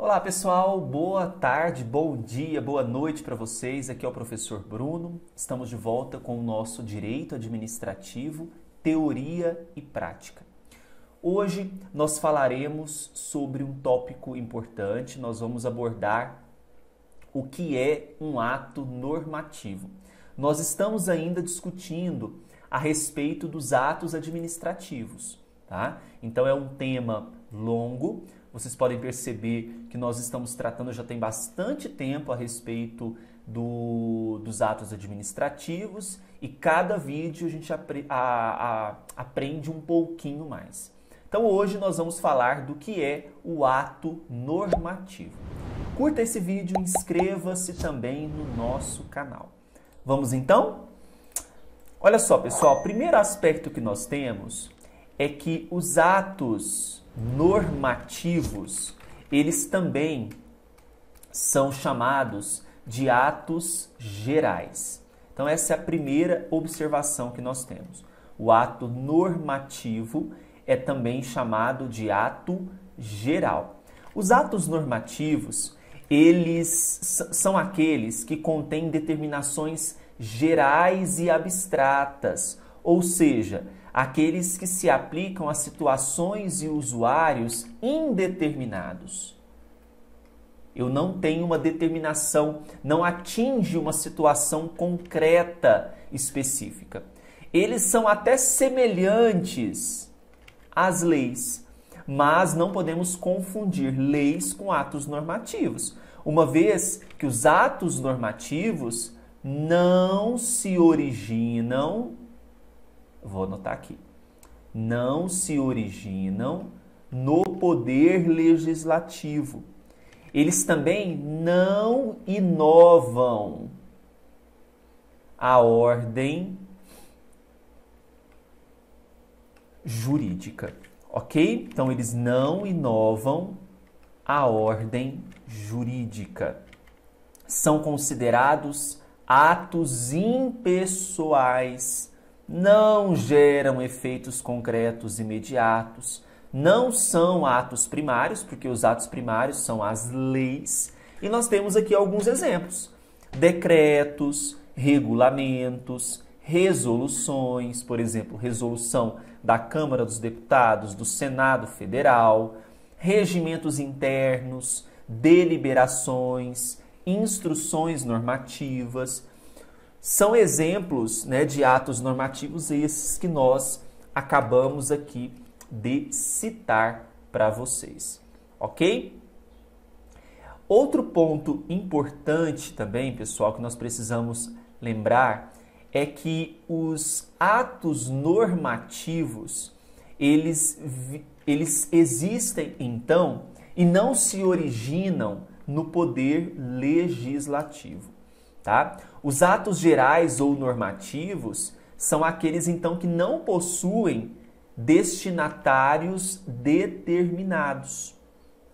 Olá pessoal, boa tarde, bom dia, boa noite para vocês. Aqui é o professor Bruno. Estamos de volta com o nosso Direito Administrativo, Teoria e Prática. Hoje nós falaremos sobre um tópico importante. Nós vamos abordar o que é um ato normativo. Nós estamos ainda discutindo a respeito dos atos administrativos, tá? Então é um tema longo. Vocês podem perceber que nós estamos tratando já tem bastante tempo a respeito dos atos administrativos e cada vídeo a gente aprende um pouquinho mais. Então hoje nós vamos falar do que é o ato normativo. Curta esse vídeo, inscreva-se também no nosso canal. Vamos então? Olha só pessoal, o primeiro aspecto que nós temos é que os atos normativos, eles também são chamados de atos gerais. Então essa é a primeira observação que nós temos. O ato normativo é também chamado de ato geral. Os atos normativos, eles são aqueles que contêm determinações gerais e abstratas, ou seja, aqueles que se aplicam a situações e usuários indeterminados. Eu não tenho uma determinação, não atinge uma situação concreta específica. Eles são até semelhantes às leis, mas não podemos confundir leis com atos normativos, uma vez que os atos normativos não se originam, vou anotar aqui, não se originam no poder legislativo. Eles também não inovam a ordem jurídica, ok? Então, eles não inovam a ordem jurídica. São considerados atos impessoais, não geram efeitos concretos imediatos, não são atos primários, porque os atos primários são as leis. E nós temos aqui alguns exemplos: decretos, regulamentos, resoluções, por exemplo, resolução da Câmara dos Deputados, do Senado Federal, regimentos internos, deliberações, instruções normativas. São exemplos, né, de atos normativos esses que nós acabamos aqui de citar para vocês, ok? Outro ponto importante também, pessoal, que nós precisamos lembrar é que os atos normativos, eles existem então e não se originam no poder legislativo. Tá? Os atos gerais ou normativos são aqueles, então, que não possuem destinatários determinados.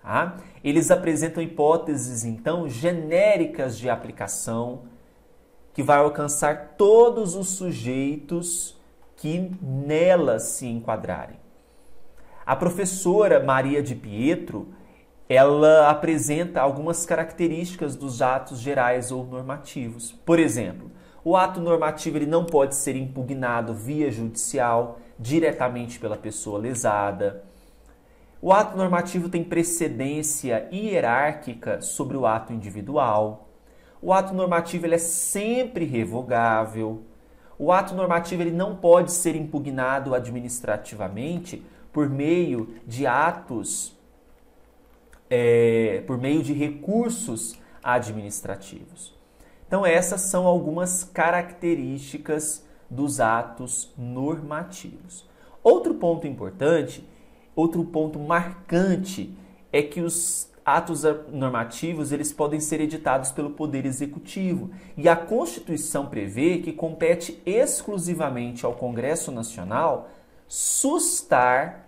Tá? Eles apresentam hipóteses, então, genéricas de aplicação que vai alcançar todos os sujeitos que nelas se enquadrarem. A professora Maria de Pietro, ela apresenta algumas características dos atos gerais ou normativos. Por exemplo, o ato normativo ele não pode ser impugnado via judicial, diretamente pela pessoa lesada. O ato normativo tem precedência hierárquica sobre o ato individual. O ato normativo ele é sempre revogável. O ato normativo ele não pode ser impugnado administrativamente por meio de por meio de recursos administrativos. Então essas são algumas características dos atos normativos. Outro ponto importante, outro ponto marcante é que os atos normativos eles podem ser editados pelo Poder Executivo e a Constituição prevê que compete exclusivamente ao Congresso Nacional sustar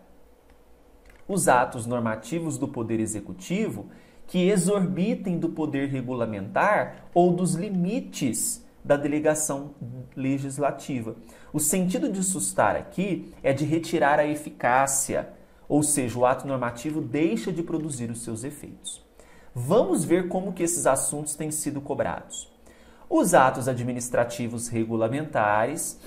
os atos normativos do Poder Executivo que exorbitem do poder regulamentar ou dos limites da delegação legislativa. O sentido de sustar aqui é de retirar a eficácia, ou seja, o ato normativo deixa de produzir os seus efeitos. Vamos ver como que esses assuntos têm sido cobrados. Os atos administrativos regulamentares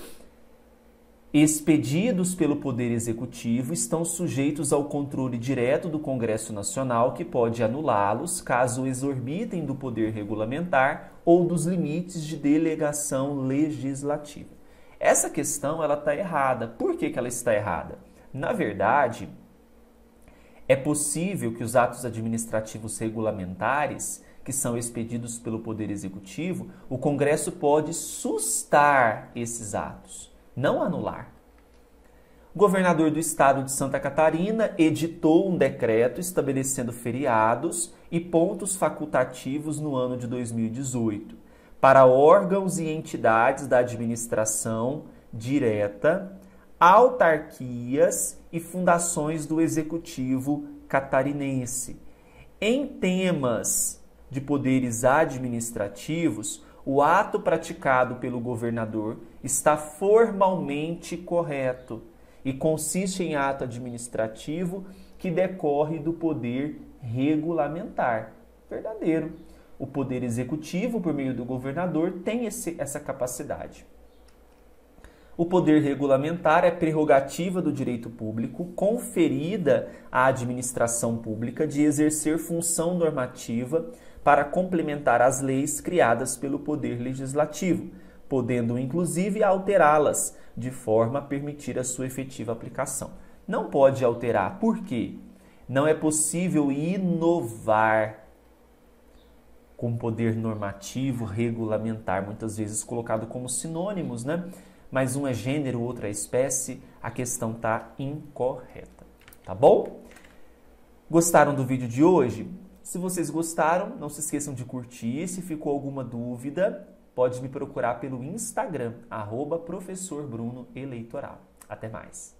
expedidos pelo Poder Executivo estão sujeitos ao controle direto do Congresso Nacional, que pode anulá-los caso exorbitem do poder regulamentar ou dos limites de delegação legislativa. Essa questão ela está errada. Por que ela está errada? Na verdade, é possível que os atos administrativos regulamentares que são expedidos pelo Poder Executivo, o Congresso pode sustar esses atos, não anular. O governador do estado de Santa Catarina editou um decreto estabelecendo feriados e pontos facultativos no ano de 2018 para órgãos e entidades da administração direta, autarquias e fundações do Executivo catarinense. Em temas de poderes administrativos, o ato praticado pelo governador está formalmente correto e consiste em ato administrativo que decorre do poder regulamentar. Verdadeiro. O poder executivo, por meio do governador, tem essa capacidade. O poder regulamentar é prerrogativa do direito público conferida à administração pública de exercer função normativa para complementar as leis criadas pelo Poder Legislativo, podendo inclusive alterá-las de forma a permitir a sua efetiva aplicação. Não pode alterar. Por quê? Não é possível inovar com poder normativo, regulamentar, muitas vezes colocado como sinônimos, né? Mas um é gênero, outro é espécie, a questão está incorreta, tá bom? Gostaram do vídeo de hoje? Se vocês gostaram, não se esqueçam de curtir. Se ficou alguma dúvida, pode me procurar pelo Instagram, @professorbrunoeleitoral. Até mais!